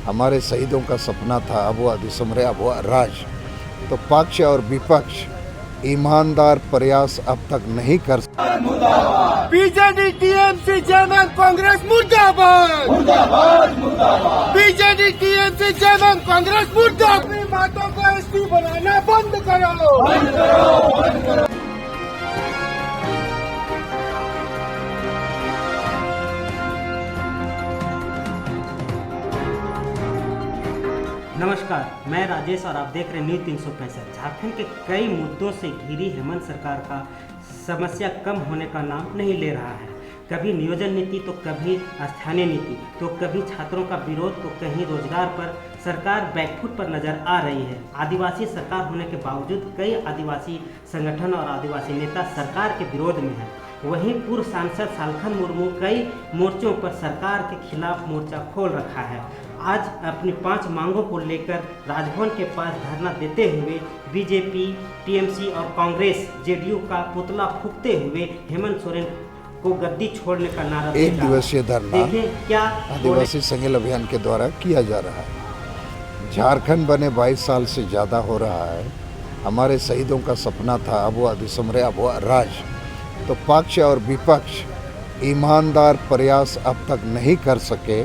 हमारे शहीदों का सपना था, अब वह दिसंबर अब वह राज। तो पक्ष और विपक्ष ईमानदार प्रयास अब तक नहीं कर बीजेडी टीएमसी जेएमएम कांग्रेस मुर्दाबाद मुर्दाबाद मुर्दाबाद। बीजेडी टीएमसी जेएमएम कांग्रेस मुर्दाबाद। अपनी बातों को एसपी बनाना बंद करो बंद करो बंद करो। नमस्कार, मैं राजेश और आप देख रहे हैं न्यूज़ 365। झारखंड के कई मुद्दों से घिरी हेमंत सरकार का समस्या कम होने का नाम नहीं ले रहा है। कभी नियोजन नीति तो कभी स्थानीय नीति तो कभी छात्रों का विरोध तो कहीं रोजगार पर सरकार बैकफुट पर नजर आ रही है। आदिवासी सरकार होने के बावजूद कई आदिवासी संगठन और आदिवासी नेता सरकार के विरोध में हैं। वहीं पूर्व सांसद सालखन मुर्मू कई मोर्चों पर सरकार के खिलाफ मोर्चा खोल रखा है। आज अपनी 5 मांगों को लेकर राजभवन के पास धरना देते हुए बीजेपी, टीएमसी और कांग्रेस जेडीयू का पुतला फूंकते हुए हेमंत सोरेन को गद्दी छोड़ने का नारा दिया। 1 दिवसीय धरना क्या आदिवासी संगेल अभियान के द्वारा किया जा रहा है। झारखंड बने 22 साल से ज़्यादा हो रहा है। हमारे शहीदों का सपना था, अब वह दिसंबर अब वह राज। तो पक्ष और विपक्ष ईमानदार प्रयास अब तक नहीं कर सके,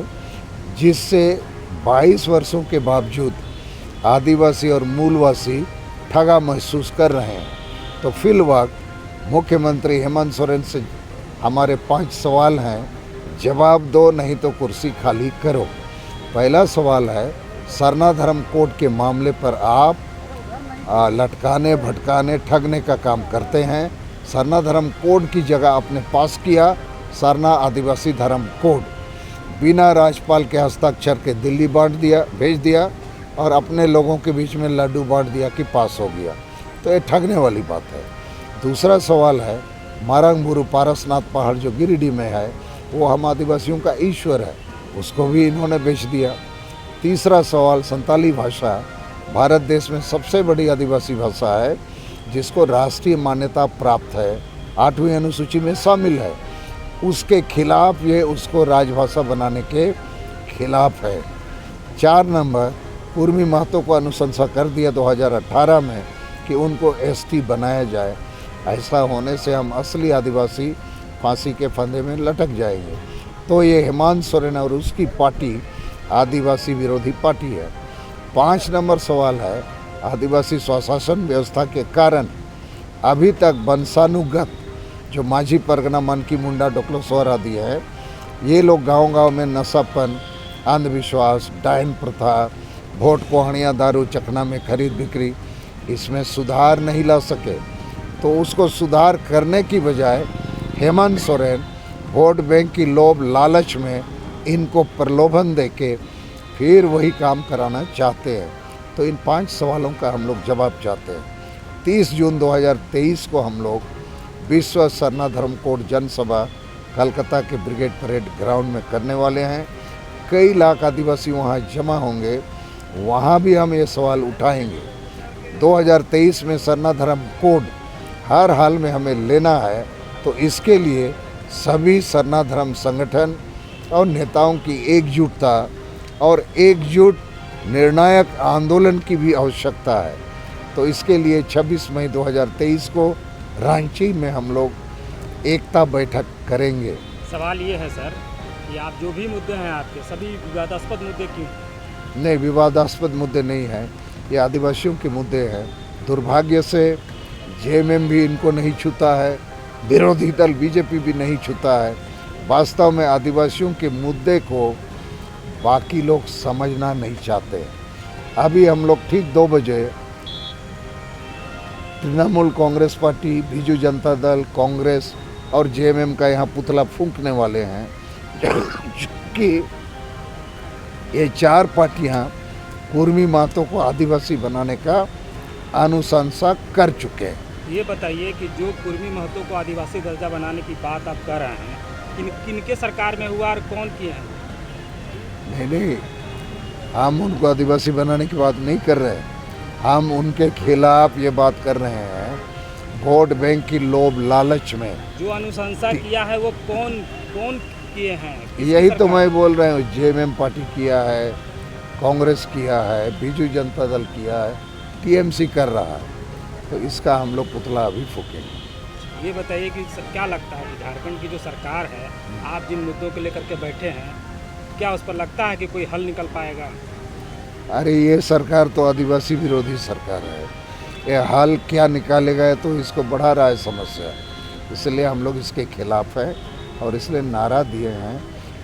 जिससे 22 वर्षों के बावजूद आदिवासी और मूलवासी ठगा महसूस कर रहे हैं। तो फिलवक्त मुख्यमंत्री हेमंत सोरेन से हमारे 5 सवाल हैं, जवाब दो नहीं तो कुर्सी खाली करो। पहला सवाल है, सरना धर्म कोड के मामले पर आप लटकाने भटकाने ठगने का काम करते हैं। सरना धर्म कोड की जगह आपने पास किया सरना आदिवासी धर्म कोड, बिना राज्यपाल के हस्ताक्षर के दिल्ली भेज दिया और अपने लोगों के बीच में लड्डू बांट दिया कि पास हो गया। तो ये ठगने वाली बात है। दूसरा सवाल है, मारंगबुरु पारसनाथ पहाड़ जो गिरिडीह में है वो हम आदिवासियों का ईश्वर है, उसको भी इन्होंने बेच दिया। तीसरा सवाल, संताली भाषा भारत देश में सबसे बड़ी आदिवासी भाषा है, जिसको राष्ट्रीय मान्यता प्राप्त है, 8वीं अनुसूची में शामिल है। उसके खिलाफ ये उसको राजभाषा बनाने के खिलाफ है। 4 नंबर, कुर्मी महतो को अनुशंसा कर दिया 2018 में कि उनको एसटी बनाया जाए। ऐसा होने से हम असली आदिवासी फांसी के फंदे में लटक जाएंगे। तो ये हेमंत सोरेन और उसकी पार्टी आदिवासी विरोधी पार्टी है। 5 नंबर सवाल है, आदिवासी स्वशासन व्यवस्था के कारण अभी तक वंशानुगत जो माझी परगना मन की मुंडा डोकलोसवर आदि है, ये लोग गांव-गांव में नशापन, अंधविश्वास, डायन प्रथा, वोट कोहड़ियाँ, दारू चखना में खरीद बिक्री, इसमें सुधार नहीं ला सके। तो उसको सुधार करने की बजाय हेमंत सोरेन वोट बैंक की लोभ लालच में इनको प्रलोभन देके फिर वही काम कराना चाहते हैं। तो इन 5 सवालों का हम लोग जवाब चाहते हैं। 30 जून 2023 को हम लोग विश्व सरना धर्म कोड जनसभा कलकत्ता के ब्रिगेड परेड ग्राउंड में करने वाले हैं। कई लाख आदिवासी वहाँ जमा होंगे, वहाँ भी हम ये सवाल उठाएंगे। 2023 में सरना धर्म कोड हर हाल में हमें लेना है। तो इसके लिए सभी सरना धर्म संगठन और नेताओं की एकजुटता और एकजुट निर्णायक आंदोलन की भी आवश्यकता है। तो इसके लिए 26 मई 2023 को रांची में हम लोग एकता बैठक करेंगे। सवाल ये है सर कि आप जो भी मुद्दे हैं आपके, सभी विवादास्पद मुद्दे क्यों? नहीं, विवादास्पद मुद्दे नहीं हैं, ये आदिवासियों के मुद्दे हैं। दुर्भाग्य से जेएमएम भी इनको नहीं छूता है, विरोधी दल बीजेपी भी नहीं छूता है। वास्तव में आदिवासियों के मुद्दे को बाकी लोग समझना नहीं चाहते। अभी हम लोग ठीक 2 बजे तृणमूल कांग्रेस पार्टी, बीजू जनता दल, कांग्रेस और जेएमएम का यहाँ पुतला फूंकने वाले हैं कि ये 4 पार्टियाँ कुर्मी महतो को आदिवासी बनाने का अनुशंसा कर चुके हैं। ये बताइए कि जो कुर्मी महतो को आदिवासी दर्जा बनाने की बात आप कर रहे हैं, किनके सरकार में हुआ और कौन किए हैं? नहीं, हम उनको आदिवासी बनाने की बात नहीं कर रहे हैं। हम उनके खिलाफ ये बात कर रहे हैं, वोट बैंक की लोभ लालच में जो अनुशंसा किया है वो कौन किए हैं? यही तो मैं बोल रहा हूँ, जेएमएम पार्टी किया है, कांग्रेस किया है, बीजू जनता दल किया है, टीएमसी कर रहा है, तो इसका हम लोग पुतला अभी फूकेंगे। ये बताइए कि क्या लगता है कि झारखंड की जो सरकार है, आप जिन मुद्दों को लेकर के बैठे हैं, क्या उस पर लगता है कि कोई हल निकल पाएगा? अरे ये सरकार तो आदिवासी विरोधी सरकार है, ये हाल क्या निकालेगा, ये तो इसको बढ़ा रहा है समस्या, इसलिए हम लोग इसके खिलाफ हैं और इसलिए नारा दिए हैं,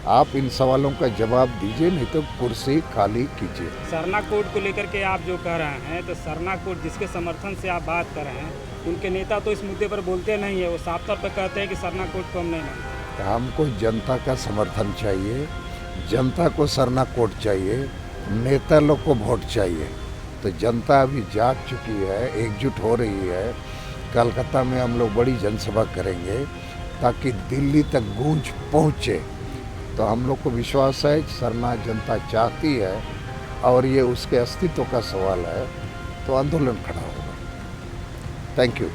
आप इन सवालों का जवाब दीजिए, नहीं तो कुर्सी खाली कीजिए। सरना कोड को लेकर के आप जो कह रहे हैं, तो सरना कोड जिसके समर्थन से आप बात कर रहे हैं, उनके नेता तो इस मुद्दे पर बोलते नहीं है, वो साफ तौर पर कहते हैं कि सरना कोड को हम नहीं मानते। हमको जनता का समर्थन चाहिए, जनता को सरना कोड चाहिए, नेता लोग को वोट चाहिए। तो जनता अभी जाग चुकी है, एकजुट हो रही है। कलकत्ता में हम लोग बड़ी जनसभा करेंगे ताकि दिल्ली तक गूंज पहुँचे। तो हम लोग को विश्वास है सरना जनता चाहती है और ये उसके अस्तित्व का सवाल है, तो आंदोलन खड़ा होगा। Thank you.